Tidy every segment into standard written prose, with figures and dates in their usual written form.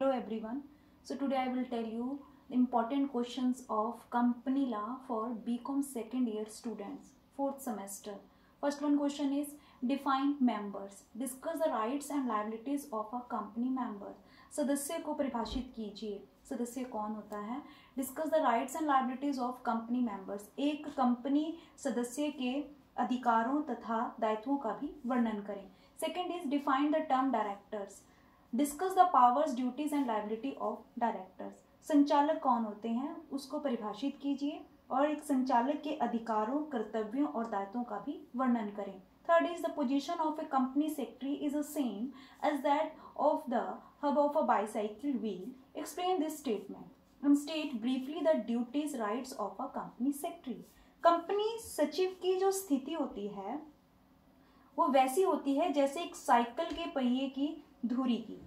Hello everyone. So today I will tell you the important questions of company law for BCom second year students, fourth semester. First one question is define members. Discuss the rights and liabilities of a company member. सदस्य को परिभाषित कीजिए. सदस्य कौन होता है? Discuss the rights and liabilities of company members. एक company सदस्य के अधिकारों तथा दायित्वों का भी वर्णन करें. Second is define the term directors. Discuss the powers duties and liability of directors. संचालक कौन होते हैं उसको परिभाषित कीजिए और एक संचालक के अधिकारों, कर्तव्यों और दायित्वों का भी वर्णन करें. Third is the position of a company secretary is the same as that of the hub of a bicycle wheel. Explain this statement and state briefly the duties rights of a company secretary. Company सचिव की जो स्थिति होती है वो वैसी होती है जैसे एक साइकिल के पहिए की धुरी की.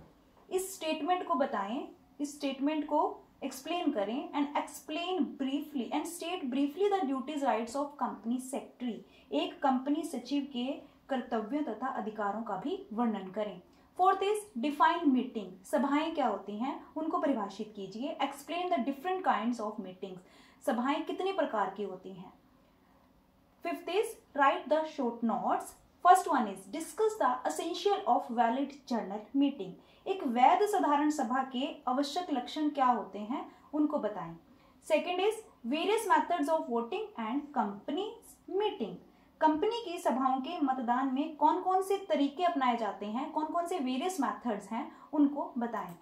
इस स्टेटमेंट को बताएं, इस स्टेटमेंट को एक्सप्लेन करें and explain briefly and state briefly the duties rights of company secretary. एक कंपनी सचिव के कर्तव्यों तथा अधिकारों का भी वर्णन करें. Fourth is define meeting. सभाएं क्या होती हैं उनको परिभाषित कीजिए. Explain the different kinds of meetings. सभाएं कितने प्रकार की होती हैं. Fifth is right the short notes. First one is discuss the essential of valid general meeting. एक वैध साधारण सभा के आवश्यक लक्षण क्या होते हैं उनको बताएं. Second is various methods of voting and company meeting. Company की सभाओं के मतदान में कौन कौन से तरीके अपनाए जाते हैं, कौन कौन से वेरियस मेथड्स हैं उनको बताएं.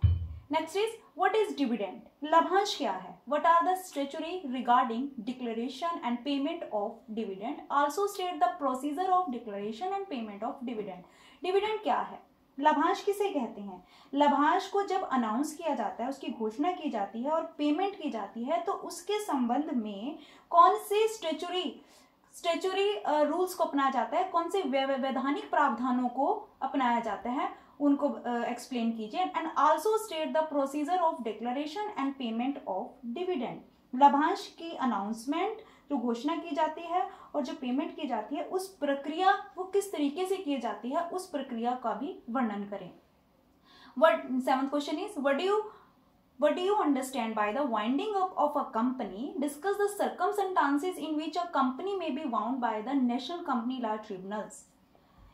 Next is what is dividend. लाभांश क्या है. What are the statutory regarding declaration and payment of dividend. Also state the procedure of declaration and payment of dividend. Dividend क्या है, लाभांश किसे कहते हैं. लाभांश को जब अनाउंस किया जाता है, उसकी घोषणा की जाती है और पेमेंट की जाती है तो उसके संबंध में कौन से स्टैट्यूटरी रूल्स को अपनाया जाता है, कौन से वैधानिक प्रावधानों को अपनाया जाता है उनको एक्सप्लेन कीजिए. And also state the procedure of declaration and payment of dividend. लाभांश की अनाउंसमेंट जो घोषणा की जाती है और जो पेमेंट की जाती है उस प्रक्रिया वो किस तरीके से की जाती है उस प्रक्रिया का भी वर्णन करें. Seventh question is what do you understand by the winding up of a company. Discuss the circumstances in which a company may be wound by the national company law tribunals.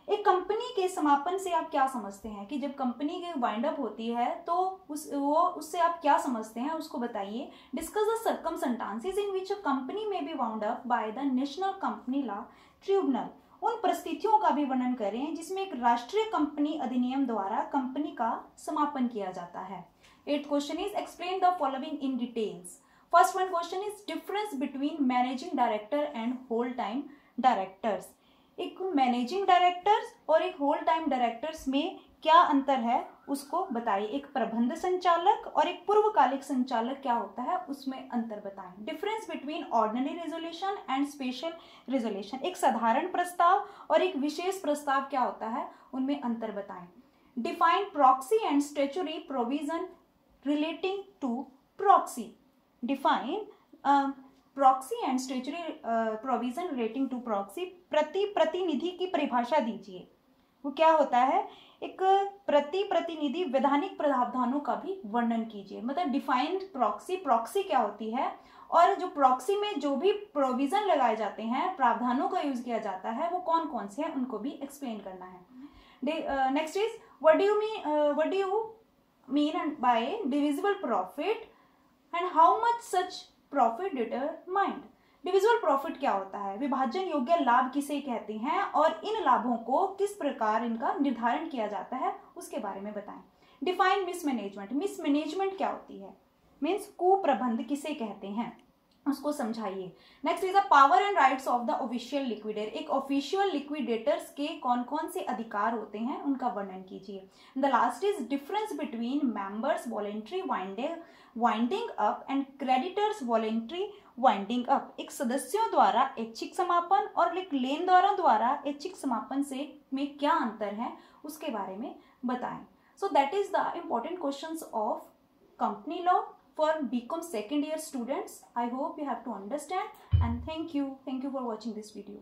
एक कंपनी के समापन से आप क्या समझते हैं कि जब कंपनी की वाइंड अप होती है तो उससे आप क्या समझते हैं उसको बताइए. Discuss the circumstances in which a company may be wound up by the National Company Law Tribunal. उन परिस्थितियों का भी वर्णन करें जिसमें एक राष्ट्रीय कंपनी अधिनियम द्वारा कंपनी का समापन किया जाता है. Eighth question is explain the following in details. First one question is difference between managing director and whole time directors. एक मैनेजिंग डायरेक्टर्स और एक होल टाइम डायरेक्टर्स में क्या अंतर है उसको बताइए. एक प्रबंध संचालक और एक पूर्वकालिक संचालक क्या होता है उसमें अंतर बताएं. Difference between ordinary resolution and special resolution. एक साधारण प्रस्ताव और एक विशेष प्रस्ताव क्या होता है उनमें अंतर बताएं. Define proxy and statutory provision relating to proxy. Define proxy and statutory provision relating to proxy. प्रतिनिधि की परिभाषा दीजिए. वो क्या होता है. एक प्रतिनिधि वैधानिक प्रावधानों का भी वर्णन कीजिए. मतलब डिफाइन प्रॉक्सी क्या होती है और जो प्रॉक्सी में जो भी प्रोविजन लगाए जाते हैं, प्रावधानों का यूज किया जाता है वो कौन कौन से हैं उनको भी एक्सप्लेन करना है. Next is what do you mean by divisible profit and how much such profit determined. Divisible profit क्या होता है, विभाजन योग्य लाभ किसे कहते हैं और इन लाभों को किस प्रकार इनका निर्धारण किया जाता है उसके बारे में बताएं. Define mismanagement. मिसमैनेजमेंट क्या होती है, मीन्स कुप्रबंध किसे कहते हैं उसको समझाइए. Next is the power and rights of the official liquidator. एक ऑफिशियल लिक्विडेटर्स के कौन कौन से अधिकार होते हैं उनका वर्णन कीजिए. The last is difference between members voluntary winding up and creditors voluntary winding up. एक सदस्यों द्वारा ऐच्छिक समापन और एक लेनदारों द्वारा ऐच्छिक समापन से में क्या अंतर है उसके बारे में बताएं. So that is the important questions of company law for BCom second year students. I hope you have to understand and thank you for watching this video.